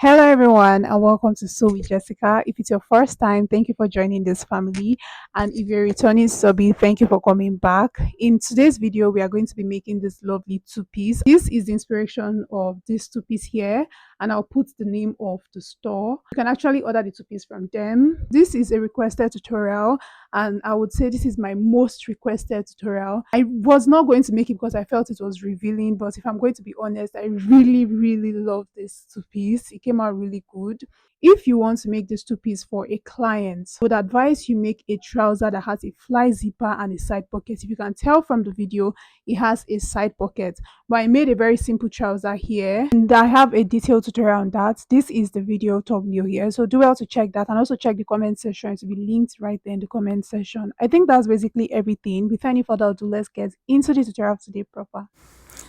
Hello, everyone, and welcome to Sew with Jessica. If it's your first time, thank you for joining this family. And if you're returning subby, thank you for coming back. In today's video, we are going to be making this lovely two-piece. This is the inspiration of this two-piece here, and I'll put the name of the store. You can actually order the two-piece from them. This is a requested tutorial, and I would say this is my most requested tutorial. I was not going to make it because I felt it was revealing, but if I'm going to be honest, I really love this two-piece. It came out really good. If you want to make this two-piece for a client, I would advise you make a trouser that has a fly zipper and a side pocket. If you can tell from the video, it has a side pocket, but I made a very simple trouser here, and I have a detailed tutorial on that. This is the video thumbnail here, so do well to check that, and also check the comment section. To be linked right there in the comment section. I think that's basically everything. Without any further ado, let's get into the tutorial today proper.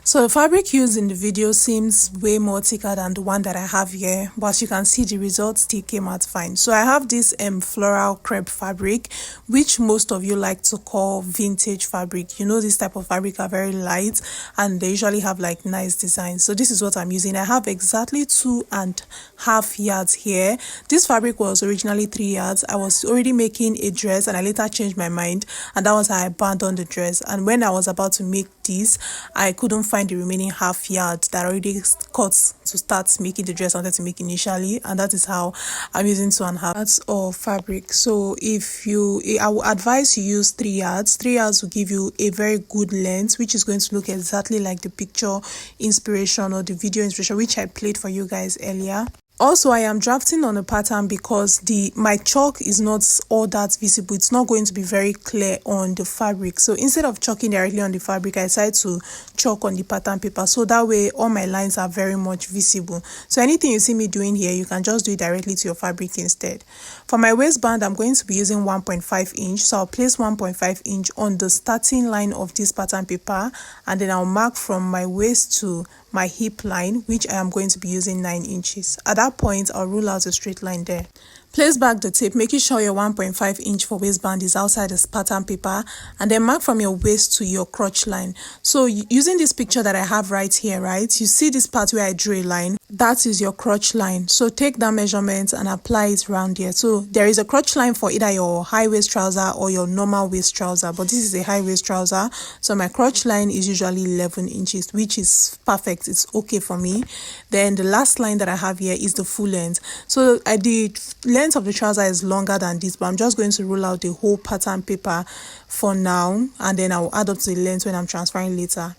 So the fabric used in the video seems way more thicker than the one that I have here, but as you can see, the results still came out fine. So I have this floral crepe fabric, which most of you like to call vintage fabric. You know, this type of fabric are very light and they usually have like nice designs. So this is what I'm using. I have exactly 2.5 yards here. This fabric was originally 3 yards. I was already making a dress and I later changed my mind, and that was how I abandoned the dress. And when I was about to make this, I couldn't find the remaining half yard that I already cut to start making the dress I wanted to make initially, and that is how I'm using 2.5 yards of fabric. So I would advise you use 3 yards. 3 yards will give you a very good length, which is going to look exactly like the picture inspiration or the video inspiration which I played for you guys earlier. Also, I am drafting on a pattern because my chalk is not all that visible. It's not going to be very clear on the fabric. So instead of chalking directly on the fabric, I decided to chalk on the pattern paper. So that way, all my lines are very much visible. So anything you see me doing here, you can just do it directly to your fabric instead. For my waistband, I'm going to be using 1.5 inch. So I'll place 1.5 inch on the starting line of this pattern paper, and then I'll mark from my waist to my hip line, which I am going to be using 9 inches. At that point, I'll rule out a straight line there. Place back the tape, making sure your 1.5 inch for waistband is outside the pattern paper, and then mark from your waist to your crotch line. So using this picture that I have right here, right, you see this part where I drew a line, that is your crotch line. So take that measurement and apply it around here. So there is a crotch line for either your high waist trouser or your normal waist trouser, but this is a high waist trouser, so my crotch line is usually 11 inches, which is perfect. It's okay for me. Then the last line that I have here is the full length. So the length of the trouser is longer than this, but I'm just going to roll out the whole pattern paper for now, and then I'll add up to the length when I'm transferring later.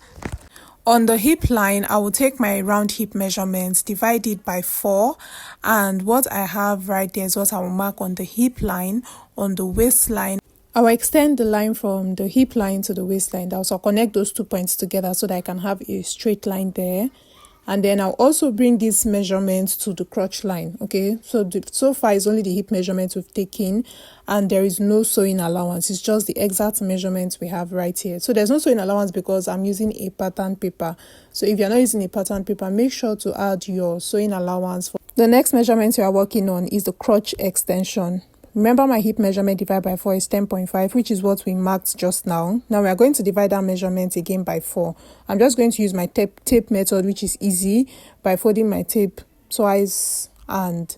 On the hip line, I will take my round hip measurements, divide it by 4, and what I have right there is what I will mark on the hip line. On the waistline, I will extend the line from the hip line to the waistline. I'll connect those 2 points together so that I can have a straight line there. And then I'll also bring this measurement to the crotch line. Okay, so far it's only the hip measurement we've taken, and there is no sewing allowance. It's just the exact measurement we have right here. So there's no sewing allowance because I'm using a pattern paper. So if you're not using a pattern paper, make sure to add your sewing allowance. The next measurement you are working on is the crotch extension. Remember, my hip measurement divided by 4 is 10.5, which is what we marked just now. Now we are going to divide that measurement again by 4. I'm just going to use my tape method, which is easy, by folding my tape twice, and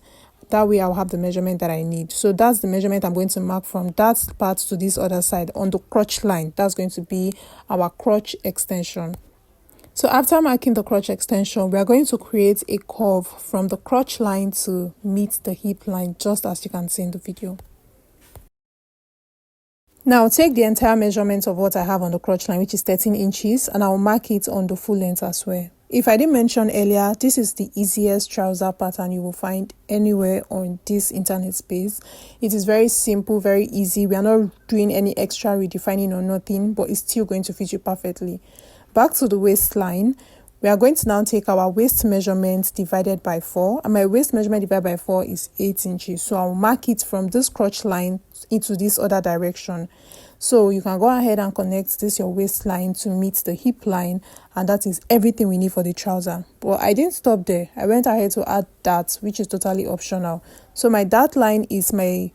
that way I'll have the measurement that I need. So that's the measurement I'm going to mark from that part to this other side on the crotch line. That's going to be our crotch extension. So after marking the crotch extension, we are going to create a curve from the crotch line to meet the hip line, just as you can see in the video. Now take the entire measurement of what I have on the crotch line, which is 13 inches, and I'll mark it on the full length as well. If I didn't mention earlier, this is the easiest trouser pattern you will find anywhere on this internet space. It is very simple, very easy. We are not doing any extra redefining or nothing, but it's still going to fit you perfectly. Back to the waistline, we are going to now take our waist measurement divided by 4, and my waist measurement divided by 4 is 8 inches. So I'll mark it from this crotch line into this other direction. So you can go ahead and connect this your waistline to meet the hip line, and that is everything we need for the trouser. But I didn't stop there. I went ahead to add that, which is totally optional. So my dart line is my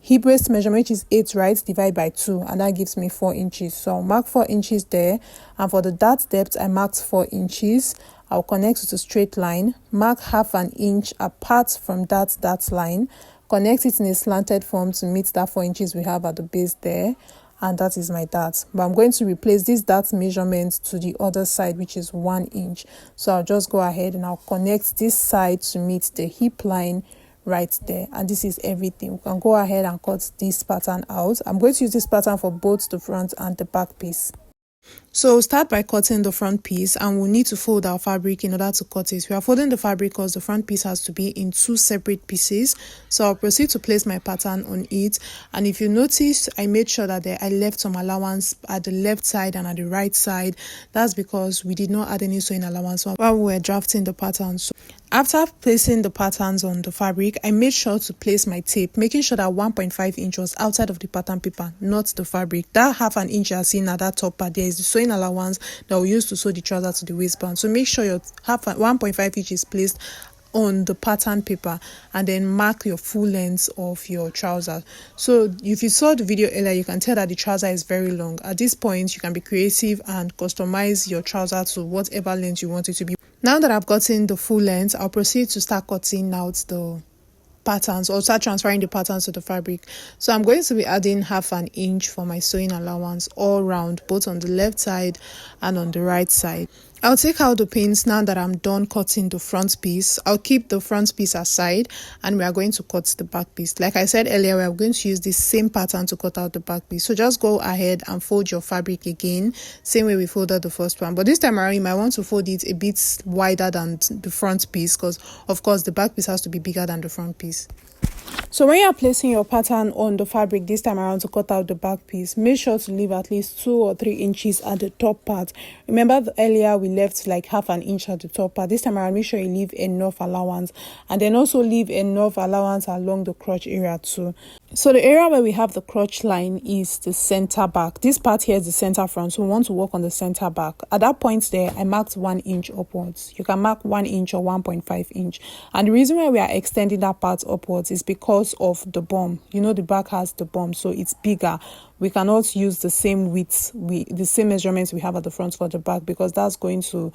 hip waist measurement, which is 8, right, divided by 2, and that gives me 4 inches. So I'll mark 4 inches there, and for the dart depth I marked 4 inches, I'll connect with a straight line, mark half an inch apart from that line, connect it in a slanted form to meet that 4 inches we have at the base there, and that is my dart. But I'm going to replace this dart measurement to the other side, which is 1 inch. So I'll just go ahead and I'll connect this side to meet the hip line right there, and this is everything. We can go ahead and cut this pattern out. I'm going to use this pattern for both the front and the back piece. So we'll start by cutting the front piece, and we'll need to fold our fabric in order to cut it. We are folding the fabric because the front piece has to be in 2 separate pieces. So I'll proceed to place my pattern on it, and if you notice, I made sure that I left some allowance at the left side and at the right side. That's because we did not add any sewing allowance while we were drafting the pattern. So after placing the patterns on the fabric, I made sure to place my tape, making sure that 1.5 inch was outside of the pattern paper, not the fabric. That half an inch you are seeing at that top part, there is the sewing allowance that we use to sew the trouser to the waistband. So make sure your 1.5 inch is placed on the pattern paper, and then mark your full length of your trouser. So if you saw the video earlier, you can tell that the trouser is very long. At this point, you can be creative and customize your trouser to whatever length you want it to be. Now that I've gotten the full length, I'll proceed to start cutting out the patterns, or start transferring the patterns to the fabric. So I'm going to be adding half an inch for my sewing allowance all round, both on the left side and on the right side. I'll take out the pins now that I'm done cutting the front piece. I'll keep the front piece aside, and we are going to cut the back piece. Like I said earlier, we are going to use the same pattern to cut out the back piece. So just go ahead and fold your fabric again, same way we folded the first one. But this time around, you might want to fold it a bit wider than the front piece, because of course the back piece has to be bigger than the front piece. So when you are placing your pattern on the fabric this time around to cut out the back piece, make sure to leave at least 2 or 3 inches at the top part. Remember earlier we left like half an inch at the top part. This time around, make sure you leave enough allowance, and then also leave enough allowance along the crotch area too. So the area where we have the crotch line is the center back. This part here is the center front, so we want to work on the center back. At that point there, I marked 1 inch upwards. You can mark 1 inch or 1.5 inch. And the reason why we are extending that part upwards is because of the bum. You know, the back has the bum, so it's bigger. We cannot use the same width, the same measurements we have at the front for the back, because that's going to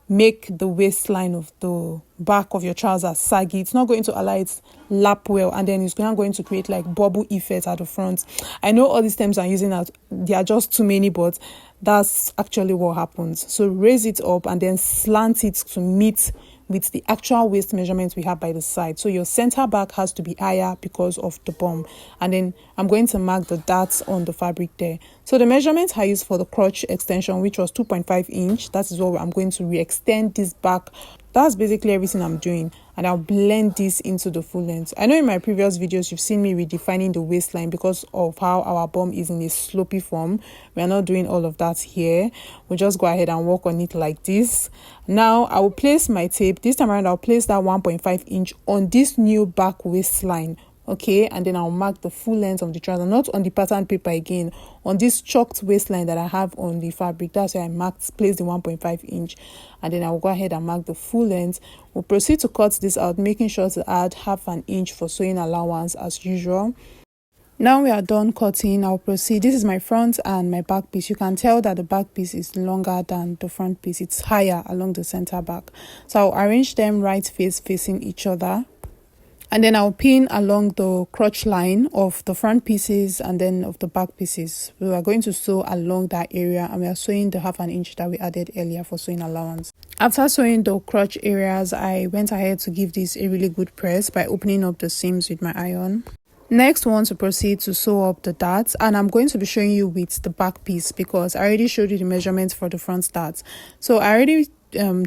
make the waistline of the back of your trousers saggy. It's not going to allow it lap well, and then it's not going to create like bubble effect at the front. I know all these terms I'm using out, they are just too many, but that's actually what happens. So raise it up and then slant it to meet with the actual waist measurements we have by the side. So your center back has to be higher because of the bum. And then I'm going to mark the darts on the fabric there. So the measurements I used for the crotch extension, which was 2.5 inch, that is what I'm going to re-extend this back. That's basically everything I'm doing, and I'll blend this into the full length. I know in my previous videos you've seen me redefining the waistline because of how our bum is in a slopey form. We are not doing all of that here. We'll just go ahead and work on it like this. Now I will place my tape. This time around, I'll place that 1.5 inch on this new back waistline. Okay, and then I'll mark the full length of the trouser, not on the pattern paper again, on this chalked waistline that I have on the fabric. That's why I placed the 1.5 inch, and then I'll go ahead and mark the full length. We'll proceed to cut this out, making sure to add half an inch for sewing allowance as usual. Now we are done cutting, I'll proceed. This is my front and my back piece. You can tell that the back piece is longer than the front piece. It's higher along the center back. So I'll arrange them right facing each other. And then I'll pin along the crotch line of the front pieces and then of the back pieces. We are going to sew along that area, and we are sewing the half an inch that we added earlier for sewing allowance. After sewing the crotch areas, I went ahead to give this a really good press by opening up the seams with my iron. Next, we want to proceed to sew up the darts, and I'm going to be showing you with the back piece because I already showed you the measurements for the front darts. So I already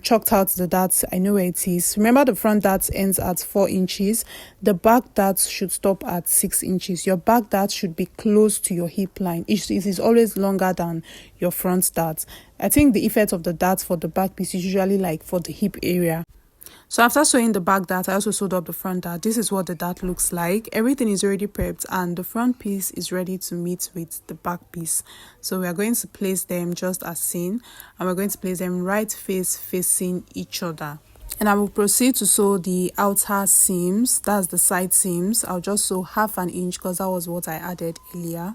chalked out the darts. I know where it is. Remember, the front darts ends at 4 inches. The back darts should stop at 6 inches. Your back darts should be close to your hip line. It is always longer than your front darts. I think the effect of the darts for the back piece is usually like for the hip area. So after sewing the back dart, I also sewed up the front dart. This is what the dart looks like. Everything is already prepped and the front piece is ready to meet with the back piece. So we are going to place them just as seen, and we're going to place them right facing each other. And I will proceed to sew the outer seams, that's the side seams. I'll just sew half an inch because that was what I added earlier.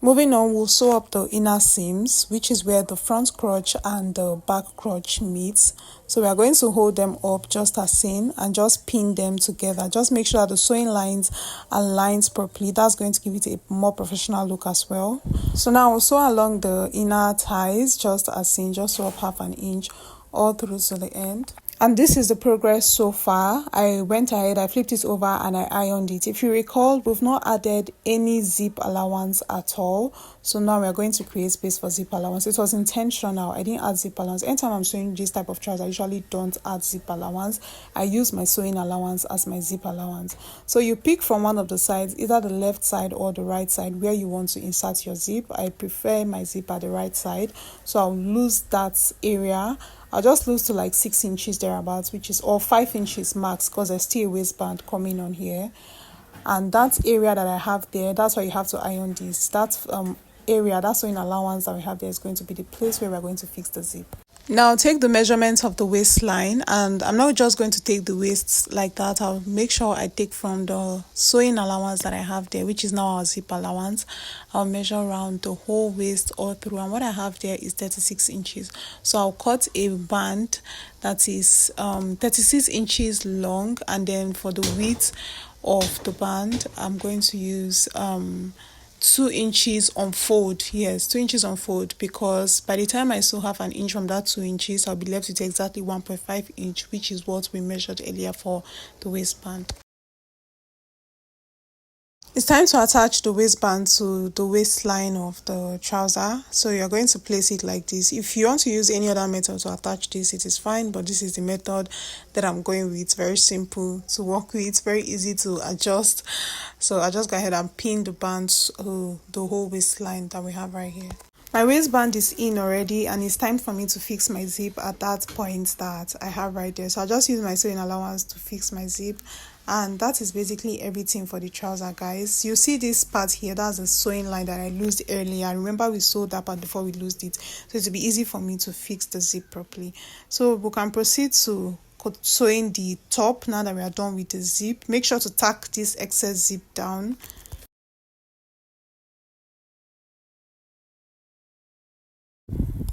Moving on, we'll sew up the inner seams, which is where the front crotch and the back crotch meets. So we are going to hold them up just as seen and just pin them together. Just make sure that the sewing lines are lined properly. That's going to give it a more professional look as well. So now we'll sew along the inner thighs just as seen, just sew up 1/2 inch all through to the end. And this is the progress so far. I went ahead, I flipped it over and I ironed it. If you recall, we've not added any zip allowance at all. So now we are going to create space for zip allowance. It was intentional. I didn't add zip allowance. Anytime I'm sewing this type of trouser, I usually don't add zip allowance. I use my sewing allowance as my zip allowance. So you pick from one of the sides, either the left side or the right side, where you want to insert your zip. I prefer my zip at the right side. So I'll lose that area. I'll just lose to like 6 inches thereabouts, which is or 5 inches max, because there's still a waistband coming on here. And that area that I have there, that's why you have to iron this. That area, that sewing allowance that we have there is going to be the place where we're going to fix the zip. Now take the measurements of the waistline, and I'm not just going to take the waists like that. I'll make sure I take from the sewing allowance that I have there, which is now our zip allowance. I'll measure around the whole waist all through, and what I have there is 36 inches. So I'll cut a band that is 36 inches long, and then for the width of the band, I'm going to use 2 inches on fold. Yes, 2 inches on fold, because by the time I sew 1/2 inch from that 2 inches, I'll be left with exactly 1.5 inch, which is what we measured earlier for the waistband. It's time to attach the waistband to the waistline of the trouser. So you're going to place it like this. If you want to use any other method to attach this, it is fine, but this is the method that I'm going with. Very simple to work with, very easy to adjust. So I just go ahead and pin the band to the whole waistline that we have right here. My waistband is in already, and it's time for me to fix my zip at that point that I have right there. So I'll just use my sewing allowance to fix my zip. And that is basically everything for the trouser, guys. You see this part here, that's the sewing line that I loosed earlier. Remember, we sewed that part before we loosed it, so it will be easy for me to fix the zip properly. So we can proceed to sewing the top now that we are done with the zip. Make sure to tack this excess zip down.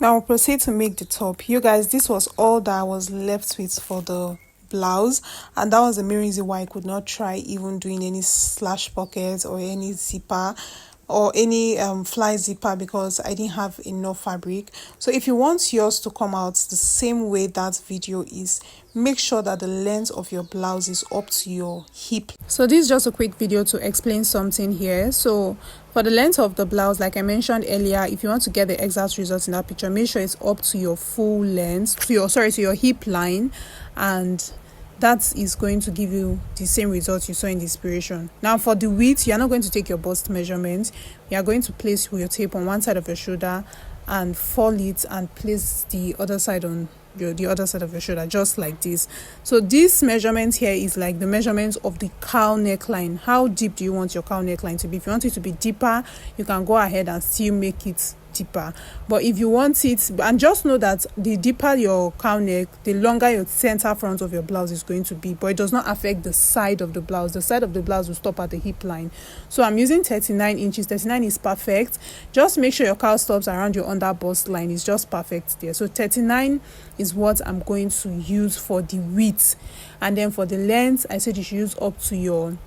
Now we'll proceed to make the top. You guys, this was all that I was left with for the blouse, and that was the main reason why I could not try even doing any slash pockets or any zipper or any fly zipper, because I didn't have enough fabric. So if you want yours to come out the same way that video is, make sure that the length of your blouse is up to your hip. So this is just a quick video to explain something here. So for the length of the blouse, like I mentioned earlier, if you want to get the exact results in that picture, make sure it's up to your full length, to your hip line, and that is going to give you the same results you saw in the inspiration. Now for the width, you are not going to take your bust measurement. You are going to place your tape on one side of your shoulder and fold it and place the other side on the other side of your shoulder, just like this. So this measurement here is like the measurement of the cowl neckline. How deep do you want your cowl neckline to be? If you want it to be deeper, you can go ahead and still make it deeper. But if you want it, and just know that the deeper your cowl neck, the longer your center front of your blouse is going to be, but it does not affect the side of the blouse. The side of the blouse will stop at the hip line. So I'm using 39 inches. 39 is perfect. Just make sure your cowl stops around your under bust line. It's just perfect there. So 39 is what I'm going to use for the width, and then for the length, I said you should use up to your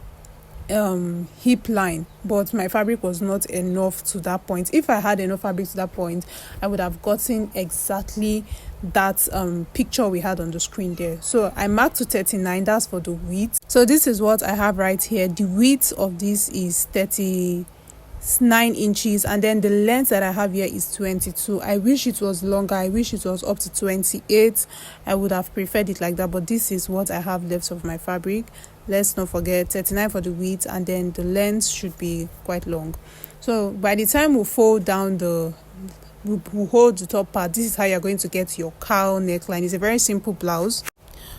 hip line, but my fabric was not enough to that point. If I had enough fabric to that point, I would have gotten exactly that picture we had on the screen there. So I marked to 39. That's for the width. So this is what I have right here. The width of this is 39 inches, and then the length that I have here is 22. I wish it was longer. I wish it was up to 28. I would have preferred it like that, but this is what I have left of my fabric. Let's not forget 39 for the width, and then the length should be quite long. So by the time we fold down we hold the top part, this is how you're going to get your cowl neckline. It's a very simple blouse.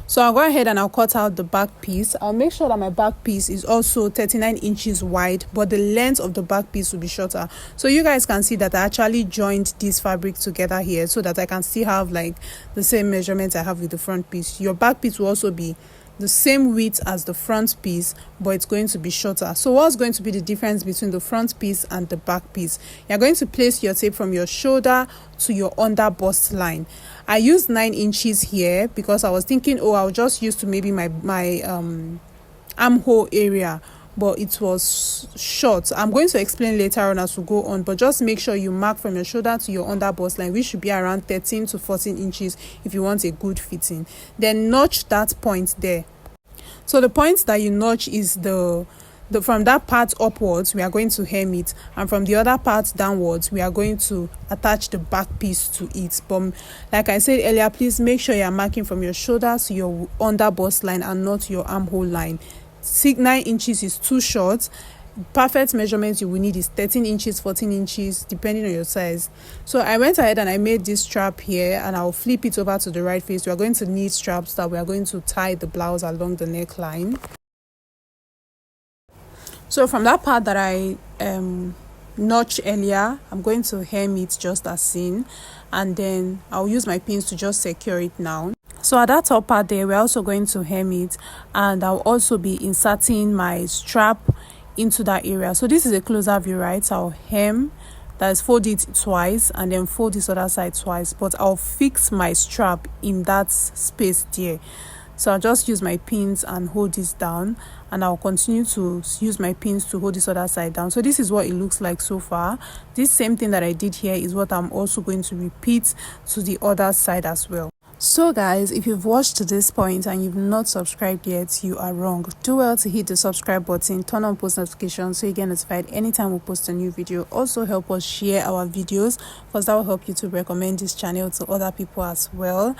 So I'll go ahead and I'll cut out the back piece. I'll make sure that my back piece is also 39 inches wide, but the length of the back piece will be shorter. So you guys can see that I actually joined this fabric together here so that I can still have like the same measurements I have with the front piece. Your back piece will also be the same width as the front piece, but it's going to be shorter. So what's going to be the difference between the front piece and the back piece? You're going to place your tape from your shoulder to your under bust line. I used 9 inches here because I was thinking, oh, I'll just use to maybe my armhole area, but it was short. I'm going to explain later on as we go on, but just make sure you mark from your shoulder to your under bust line, which should be around 13 to 14 inches if you want a good fitting. Then notch that point there. So the point that you notch is the from that part upwards, we are going to hem it, and from the other part downwards, we are going to attach the back piece to it. But like I said earlier, please make sure you are marking from your shoulder to your under bust line and not your armhole line. 9 inches is too short. Perfect measurement you will need is 13 inches, 14 inches, depending on your size. So I went ahead and I made this strap here, and I'll flip it over to the right face. We are going to need straps that we are going to tie the blouse along the neckline. So from that part that I notched earlier, I'm going to hem it just as seen, and then I'll use my pins to just secure it now. So at that top part there, we're also going to hem it, and I'll also be inserting my strap into that area. So this is a closer view, right? So I'll hem, that is, fold it twice and then fold this other side twice, but I'll fix my strap in that space there. So I'll just use my pins and hold this down, and I'll continue to use my pins to hold this other side down. So this is what it looks like so far. This same thing that I did here is what I'm also going to repeat to the other side as well. So guys, if you've watched to this point and you've not subscribed yet, you are wrong. Do well to hit the subscribe button, turn on post notifications so you get notified anytime we post a new video. Also help us share our videos, because that will help you to recommend this channel to other people as well.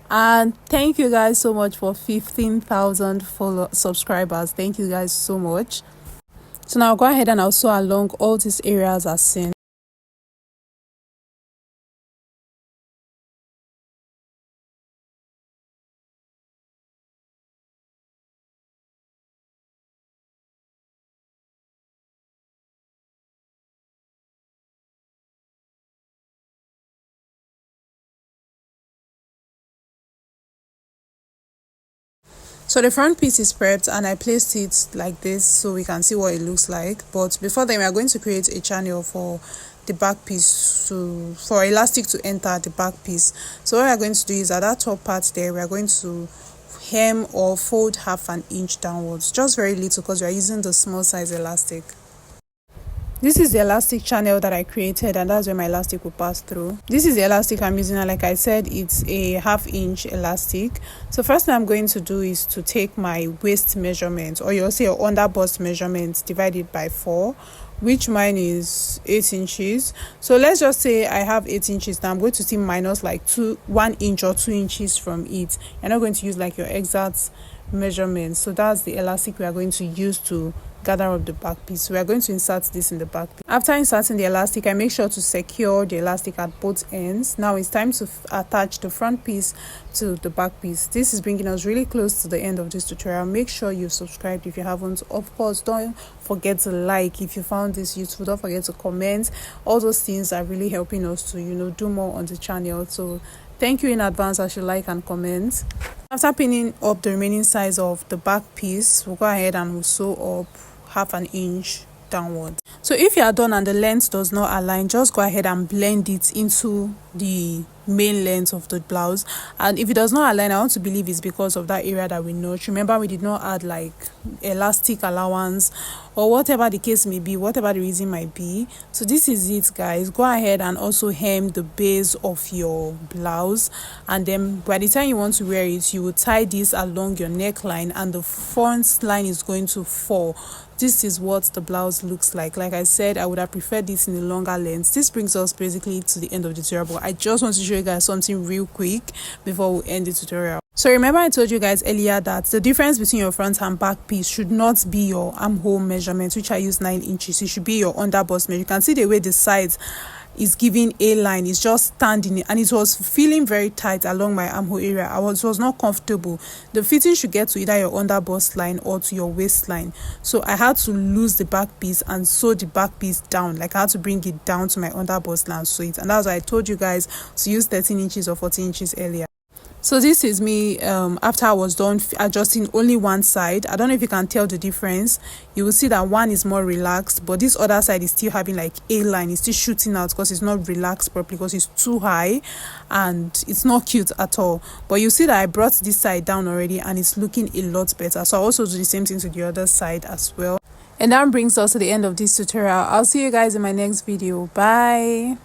And thank you guys so much for 15,000 subscribers. Thank you guys so much. So now I'll go ahead and I'll sew along all these areas as seen. So the front piece is prepped, and I placed it like this so we can see what it looks like. But before then, we are going to create a channel for the back piece, for elastic to enter the back piece. So what we are going to do is at that top part there, we are going to hem or fold half an inch downwards, just very little, because we are using the small size elastic. This is the elastic channel that I created, and that's where my elastic will pass through. This is the elastic I'm using, and like I said, it's a 1/2 inch elastic. So first thing I'm going to do is to take my waist measurement, or you'll say your under bust measurement, divided by 4, which mine is 8 inches. So let's just say I have 8 inches. Now I'm going to still minus like 1 inch or 2 inches from it. You're not going to use like your exact measurement. So that's the elastic we are going to use to gather up the back piece. We are going to insert this in the back piece. After inserting the elastic, I make sure to secure the elastic at both ends. Now it's time to attach the front piece to the back piece. This is bringing us really close to the end of this tutorial. Make sure you've subscribed if you haven't. Of course, don't forget to like if you found this useful. Don't forget to comment. All those things are really helping us to do more on the channel. So thank you in advance as you like and comment. After pinning up the remaining size of the back piece, we'll go ahead and we'll sew up 1/2 inch downwards. So if you are done and the length does not align, just go ahead and blend it into the main length of the blouse. And if it does not align, I want to believe it's because of that area that we notched. Remember, we did not add like elastic allowance or whatever the case may be, whatever the reason might be. So this is it, guys. Go ahead and also hem the base of your blouse, and then by the time you want to wear it, you will tie this along your neckline, and the front line is going to fall. This is what the blouse looks like. Like I said, I would have preferred this in a longer length. This brings us basically to the end of the tutorial, but I just want to show you guys something real quick before we end the tutorial. So remember, I told you guys earlier that the difference between your front and back piece should not be your armhole measurement, which I use 9 inches. It should be your under bust measure. You can see the way the sides is giving a line. It's just standing, and it was feeling very tight along my armhole area. It was not comfortable. The fitting should get to either your under bust line or to your waistline. So I had to lose the back piece and sew the back piece down. Like I had to bring it down to my under bust line and sew it. And that's why I told you guys to use 13 inches or 14 inches earlier. So this is me after I was done adjusting only one side. I don't know if you can tell the difference. You will see that one is more relaxed, but this other side is still having like a line. It's still shooting out because it's not relaxed properly, because it's too high and it's not cute at all. But you see that I brought this side down already and it's looking a lot better. So I also do the same thing to the other side as well. And that brings us to the end of this tutorial. I'll see you guys in my next video. Bye.